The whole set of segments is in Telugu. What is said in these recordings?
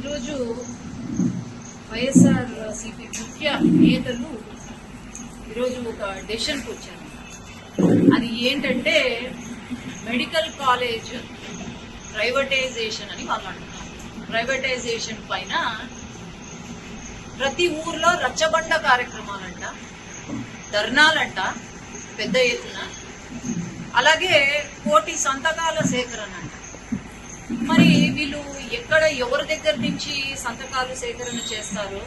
ఈరోజు వైఎస్ఆర్ సిపి ముఖ్య నేతలు ఈరోజు ఒక డెసిషన్కి వచ్చారు. అది ఏంటంటే మెడికల్ కాలేజ్ ప్రైవేటైజేషన్ అని వాళ్ళు అంటున్నారు. ప్రైవేటైజేషన్ పైన ప్రతి ఊర్లో రచ్చబండ కార్యక్రమాలంట, ధర్నాలంట పెద్ద ఎత్తున, అలాగే 1,000 సంతకాల సేకరణ అంట. మరి వీళ్ళు ఎక్కడ ఎవరి దగ్గర నుంచి సంతకాలు సేకరణ చేస్తారు?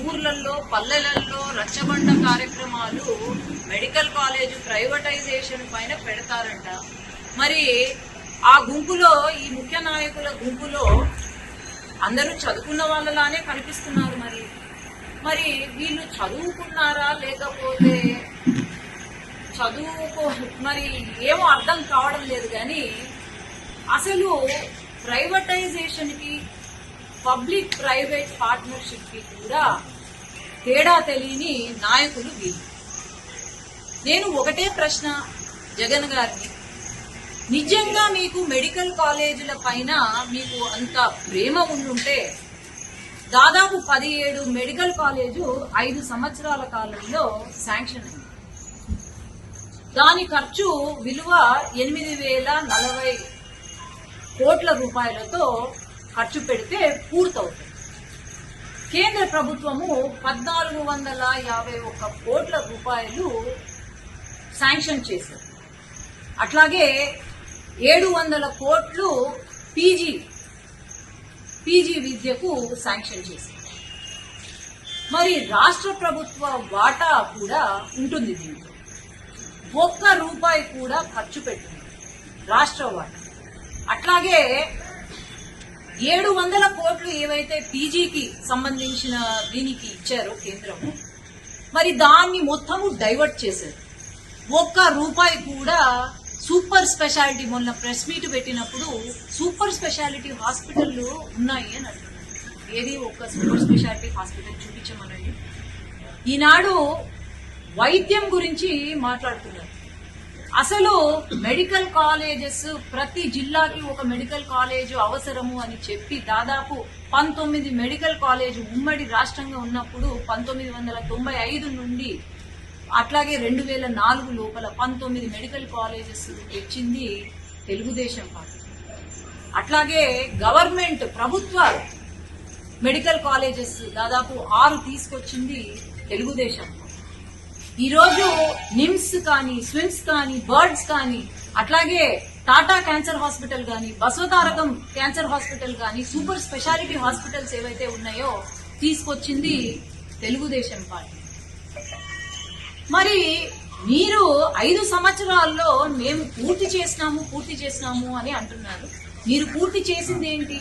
ఊర్లలో పల్లెలలో రచ్చబండ కార్యక్రమాలు మెడికల్ కాలేజ్ ప్రైవేటైజేషన్ పైన పెడతారంట. మరి ఆ గుంపులో, ఈ ముఖ్య నాయకుల గుంపులో అందరూ చదువుకున్న వాళ్ళలానే కనిపిస్తున్నారు. మరి వీళ్ళు చదువుకున్నారా లేకపోతే మరి ఏమో అర్థం కావడం లేదు. కానీ అసలు ప్రైవేటైజేషన్ కి పబ్లిక్ ప్రైవేట్ పార్ట్నర్షిప్ కి కూడా తేడా తెలియని నాయకులు వీళ్ళు. నేను ఒకటే ప్రశ్న జగన్ గారిని, నిజంగా మీకు మెడికల్ కాలేజీల పైన మీకు అంత ప్రేమ ఉండుంటే దాదాపు 17 మెడికల్ కాలేజు 5 సంవత్సరాల కాలంలో శాంక్షన్ అయింది. దాని ఖర్చు విలువ 8,040 కోట్ల రూపాయలతో ఖర్చు పెడితే పూర్తవుతుంది. కేంద్ర ప్రభుత్వము 1,451 కోట్ల రూపాయలు శాంక్షన్ చేశారు. అట్లాగే 700 కోట్లు పీజీ విద్యకు శాంక్షన్ చేశారు. మరి రాష్ట్ర ప్రభుత్వ వాటా కూడా ఉంటుంది. దీంట్లో 1 రూపాయి కూడా ఖర్చు పెట్టింది రాష్ట్ర వాటా. అట్లాగే 700 కోట్లు ఏవైతే పీజీకి సంబంధించిన దీనికి ఇచ్చారో కేంద్రము, మరి దాన్ని మొత్తము డైవర్ట్ చేశారు. 1 రూపాయి కూడా సూపర్ స్పెషాలిటీ, మొన్న ప్రెస్ మీట్ పెట్టినప్పుడు సూపర్ స్పెషాలిటీ హాస్పిటల్లు ఉన్నాయి అని అంటున్నారు. ఏది ఒక సూపర్ స్పెషాలిటీ హాస్పిటల్ చూపించమనండి. ఈనాడు వైద్యం గురించి మాట్లాడుతున్నారు. అసలు మెడికల్ కాలేజెస్ ప్రతి జిల్లాకి ఒక మెడికల్ కాలేజ్ అవసరము అని చెప్పి దాదాపు 19 మెడికల్ కాలేజ్ ఉమ్మడి రాష్ట్రంగా ఉన్నప్పుడు 1995 నుండి అట్లాగే 2004 లోపల 19 మెడికల్ కాలేజెస్ తెచ్చింది తెలుగుదేశం పార్టీ. అట్లాగే గవర్నమెంట్ ప్రభుత్వ మెడికల్ కాలేజెస్ దాదాపు 6 తీసుకొచ్చింది తెలుగుదేశం. ఈరోజు నిమ్స్ కానీ, స్విమ్స్ కానీ, బర్డ్స్ కానీ, అట్లాగే టాటా క్యాన్సర్ హాస్పిటల్ కానీ, బసవతారకం క్యాన్సర్ హాస్పిటల్ కానీ, సూపర్ స్పెషాలిటీ హాస్పిటల్స్ ఏవైతే ఉన్నాయో తీసుకొచ్చింది తెలుగుదేశం పార్టీ. మరి మీరు 5 సంవత్సరాల్లో మేము పూర్తి చేసినాము అని అంటున్నారు. మీరు పూర్తి చేసింది ఏంటి?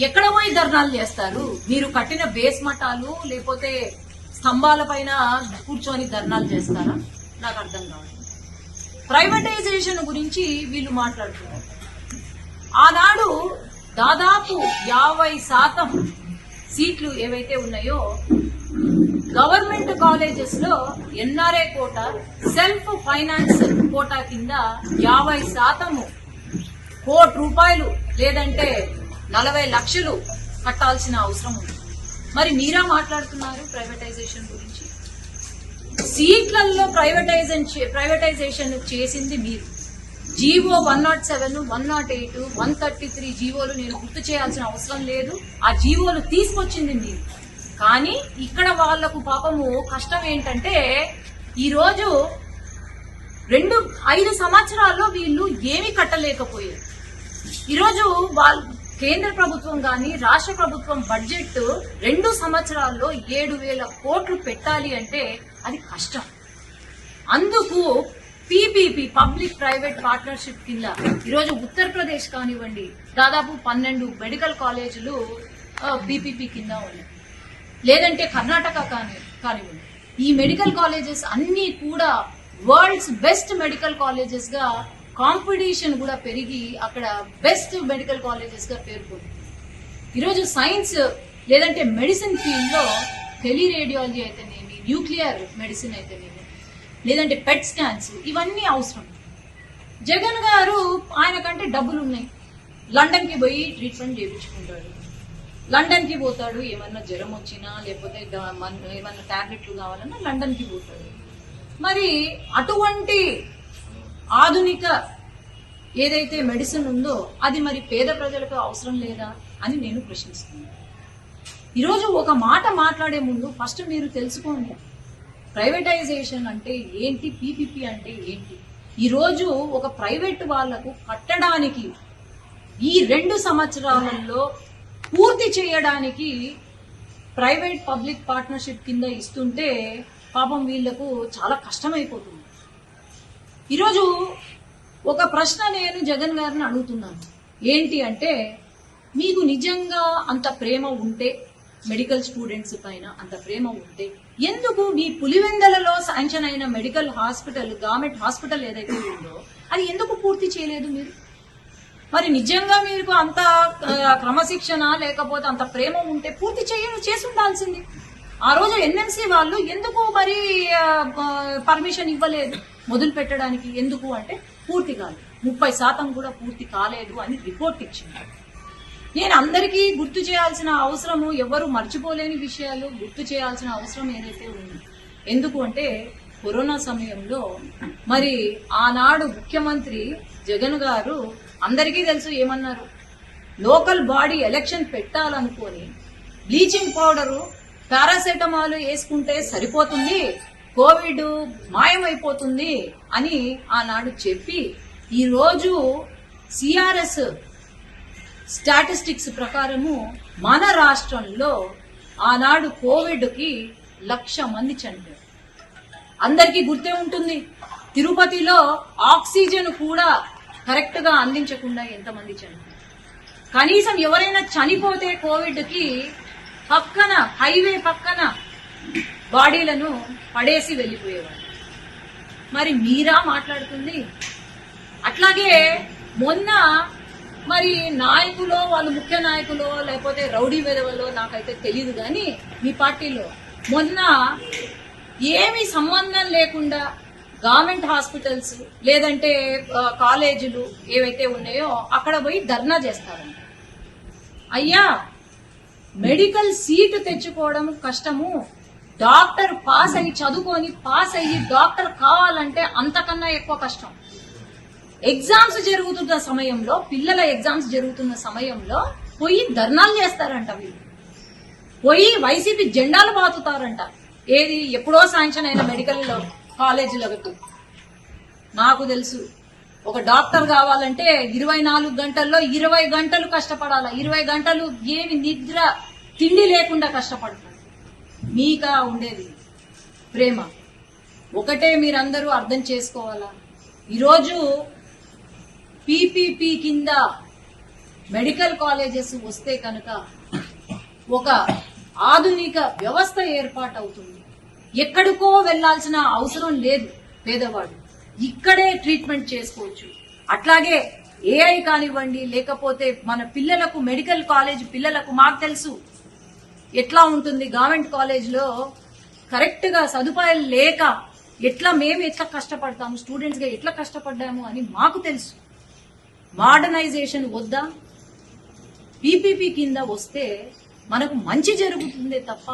ఎక్కడ పోయి ధర్నాలు చేస్తారు? మీరు కట్టిన బేస్ మఠాలు లేకపోతే స్తంభాల పైన కూర్చొని ధర్నాలు చేస్తారా? నాకు అర్థం కావాలి. ప్రైవేటైజేషన్ గురించి వీళ్ళు మాట్లాడుతున్నారు. ఆనాడు దాదాపు 50% సీట్లు ఏవైతే ఉన్నాయో గవర్నమెంట్ కాలేజెస్ లో NRI quota, self finance quota కింద 50% కోటి రూపాయలు లేదంటే 40 లక్షలు కట్టాల్సిన అవసరం ఉంది. మరి మీరా మాట్లాడుతున్నారు ప్రైవేటైజేషన్ గురించి? సీట్లలో ప్రైవేటైజేషన్ చేసింది మీరు. జీవో 107, 108, 133 జీవోలు నేను గుర్తు చేయాల్సిన అవసరం లేదు. ఆ జీవోలు తీసుకొచ్చింది మీరు. కానీ ఇక్కడ వాళ్లకు పాపము కష్టం ఏంటంటే ఈరోజు 5 సంవత్సరాల్లో వీళ్ళు ఏమీ కట్టలేకపోయారు. ఈరోజు కేంద్ర ప్రభుత్వం గాని రాష్ట్ర ప్రభుత్వం బడ్జెట్ 2 సంవత్సరాల్లో 7,000 కోట్లు పెట్టాలి అంటే అది కష్టం. అందుకు పీపీపీ, పబ్లిక్ ప్రైవేట్ పార్ట్నర్షిప్ కింద ఈరోజు ఉత్తరప్రదేశ్ కానివ్వండి దాదాపు 12 మెడికల్ కాలేజీలు పీపీపీ కింద ఉన్నాయి. లేదంటే కర్ణాటక కానివ్వండి. ఈ మెడికల్ కాలేజెస్ అన్ని కూడా వరల్డ్స్ బెస్ట్ మెడికల్ కాలేజెస్ గా కాంపిటీషన్ కూడా పెరిగి అక్కడ బెస్ట్ మెడికల్ కాలేజెస్ గా పేర్కొంది. ఈరోజు సైన్స్ లేదంటే మెడిసిన్ ఫీల్డ్ లో టెలిరేడియాలజీ అయితేనేమి, న్యూక్లియర్ మెడిసిన్ అయితేనేమి, లేదంటే పెట్ స్కాన్స్, ఇవన్నీ అవసరం. జగన్ గారు ఆయనకంటే డబ్బులు ఉన్నాయి, లండన్ కి పోయి ట్రీట్మెంట్ చేయించుకుంటాడు. లండన్ కి పోతాడు, ఏమన్నా జ్వరం వచ్చినా లేకపోతే ఏమన్నా టాబ్లెట్లు కావాలన్నా లండన్ కి పోతాడు. మరి అటువంటి ఆధునిక ఏదైతే మెడిసిన్ ఉందో అది మరి పేద ప్రజలకు అవసరం లేదా అని నేను ప్రశ్నిస్తున్నాను. ఈరోజు ఒక మాట మాట్లాడే ముందు ఫస్ట్ మీరు తెలుసుకోండి, ప్రైవేటైజేషన్ అంటే ఏంటి, పీపీపీ అంటే ఏంటి. ఈరోజు ఒక ప్రైవేట్ వాళ్లకు కట్టడానికి ఈ 2 సంవత్సరాలలో పూర్తి చేయడానికి ప్రైవేట్ పబ్లిక్ పార్ట్నర్షిప్ కింద ఇస్తుంటే పాపం వీళ్లకు చాలా కష్టమైపోతుంది. ఈరోజు ఒక ప్రశ్న నేను జగన్ గారిని అడుగుతున్నాను, ఏంటి అంటే మీకు నిజంగా అంత ప్రేమ ఉంటే, మెడికల్ స్టూడెంట్స్ పైన అంత ప్రేమ ఉంటే ఎందుకు మీ పులివెందలలో శాంక్షన్ అయిన మెడికల్ హాస్పిటల్, గవర్నమెంట్ హాస్పిటల్ ఏదైతే ఉందో అది ఎందుకు పూర్తి చేయలేదు మీరు? మరి నిజంగా మీకు అంత క్రమశిక్షణ లేకపోతే అంత ప్రేమ ఉంటే పూర్తి చేసి ఉండాల్సింది. ఆ రోజు ఎన్ఎంసీ వాళ్ళు ఎందుకు మరి పర్మిషన్ ఇవ్వలేదు మొదలు పెట్టడానికి? ఎందుకు అంటే పూర్తి కాలేదు, 30% కూడా పూర్తి కాలేదు అని రిపోర్ట్ ఇచ్చింది. నేను అందరికీ గుర్తు చేయాల్సిన అవసరము, ఎవరు మర్చిపోలేని విషయాలు గుర్తు చేయాల్సిన అవసరం ఏదైతే ఉంది. ఎందుకు అంటే కరోనా సమయంలో మరి ఆనాడు ముఖ్యమంత్రి జగన్ గారు అందరికీ తెలుసు ఏమన్నారు, లోకల్ బాడీ ఎలక్షన్ పెట్టాలనుకొని బ్లీచింగ్ పౌడరు, పారాసెటమాల్ వేసుకుంటే సరిపోతుంది, కోవిడ్ మాయమైపోతుంది అని ఆనాడు చెప్పి ఈరోజు సిఆర్ఎస్ స్టాటిస్టిక్స్ ప్రకారము మన రాష్ట్రంలో ఆనాడు కోవిడ్ కి 1,00,000 మంది చనిపోయారు. అందరికీ గుర్తే ఉంటుంది, తిరుపతిలో ఆక్సిజన్ కూడా కరెక్ట్ గా అందించకుండా ఎంతమంది చనిపోయారు. కనీసం ఎవరైనా చనిపోతే కోవిడ్ కి పక్కన, హైవే పక్కన బాడీలను పడేసి వెళ్లిపోయేవారు. మరి మీరా మాట్లాడుతుంది? అట్లాగే మొన్న మరి నాయకులో, వాళ్ళు ముఖ్య నాయకులో లేకపోతే రౌడీ వెధవలో నాకైతే తెలియదు, కానీ మీ పార్టీలో మొన్న ఏమీ సంబంధం లేకుండా గవర్నమెంట్ హాస్పిటల్స్ లేదంటే కాలేజీలు ఏవైతే ఉన్నాయో అక్కడ పోయి ధర్నా చేస్తారంట. అయ్యా, మెడికల్ సీటు తెచ్చుకోవడం కష్టము, డాక్టర్ పాస్ అయ్యి చదువుకొని పాస్ అయ్యి డాక్టర్ కావాలంటే అంతకన్నా ఎక్కువ కష్టం. ఎగ్జామ్స్ జరుగుతున్న సమయంలో, పిల్లల ఎగ్జామ్స్ జరుగుతున్న సమయంలో పోయి ధర్నాలు చేస్తారంట. వీళ్ళు పోయి వైసీపీ జెండాలు బాతుతారంట. ఏది, ఎప్పుడో శాంక్షన్ అయిన మెడికల్ కాలేజీలకు. నాకు తెలుసు, ఒక డాక్టర్ కావాలంటే 24 గంటల్లో 20 గంటలు కష్టపడాలా, 20 గంటలు ఏమి నిద్ర తిండి లేకుండా కష్టపడతారు. మీకా ఉండేది ప్రేమ ఒకటే, మీరందరూ అర్థం చేసుకోవాలా. ఈరోజు పీపీపీ కింద మెడికల్ కాలేజెస్ వస్తే కనుక ఒక ఆధునిక వ్యవస్థ ఏర్పాటవుతుంది. ఎక్కడికో వెళ్లాల్సిన అవసరం లేదు, పేదవాడు ఇక్కడే ట్రీట్మెంట్ చేసుకోవచ్చు. అట్లాగే ఏఐ కానివ్వండి, లేకపోతే మన పిల్లలకు, మెడికల్ కాలేజ్ పిల్లలకు మాకు తెలుసు ఎట్లా ఉంటుంది. గవర్నమెంట్ కాలేజ్లో కరెక్ట్ గా సదుపాయాలు లేక మేము ఎట్లా కష్టపడతాము, స్టూడెంట్స్ గా ఎట్లా కష్టపడ్డాము అని మాకు తెలుసు. మోడర్నైజేషన్ వద్దా? పీపీపీ కింద వస్తే మనకు మంచి జరుగుతుందే తప్ప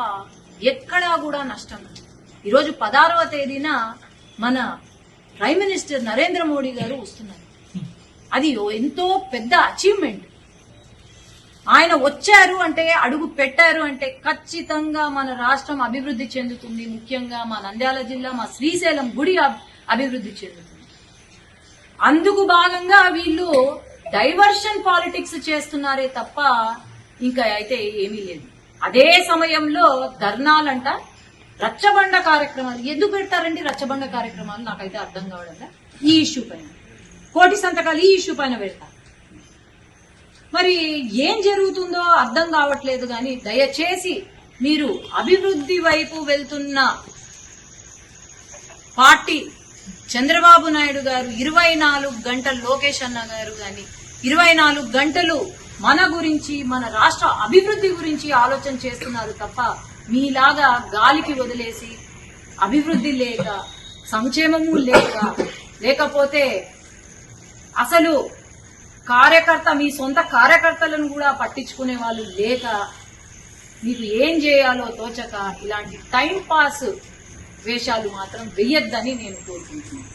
ఎక్కడా కూడా నష్టం. ఈరోజు 16వ తేదీన మన ప్రైమ్ మినిస్టర్ నరేంద్ర మోడీ గారు వస్తున్నారు. అది ఎంతో పెద్ద అచీవ్మెంట్. ఆయన వచ్చారు అంటే, అడుగు పెట్టారు అంటే ఖచ్చితంగా మన రాష్ట్రం అభివృద్ధి చెందుతుంది. ముఖ్యంగా మా నంద్యాల జిల్లా, మా శ్రీశైలం గుడి అభివృద్ధి చెందుతుంది. అందుకు భాగంగా వీళ్ళు డైవర్షన్ పాలిటిక్స్ చేస్తున్నారే తప్ప ఇంకా అయితే ఏమీ లేదు. అదే సమయంలో ధర్నాలంట, రచ్చబండ కార్యక్రమాలు ఎందుకు పెడతారండి? రచ్చబండ కార్యక్రమాలు నాకైతే అర్థం కావడం. ఈ ఇష్యూ పైన కోటి సంతకాలు ఈ ఇష్యూ పైన పెడతారు. మరి ఏం జరుగుతుందో అర్థం కావట్లేదు. కానీ దయచేసి మీరు అభివృద్ధి వైపు వెళ్తున్న పార్టీ చంద్రబాబు నాయుడు గారు 24 గంటలు, లోకేష్ అన్న గారు గాని 24 గంటలు మన గురించి, మన రాష్ట్ర అభివృద్ధి గురించి ఆలోచన చేస్తున్నారు తప్ప మీలాగా గాలికి వదిలేసి అభివృద్ధి లేక, సంక్షేమము లేక, లేకపోతే అసలు కార్యకర్త, మీ సొంత కార్యకర్తలను కూడా పట్టించుకునే వాళ్ళు లేక మీకు ఏం చేయాలో తోచక ఇలాంటి టైం పాస్ వేషాలు మాత్రం వెయ్యొద్దని నేను కోరుకుంటున్నాను.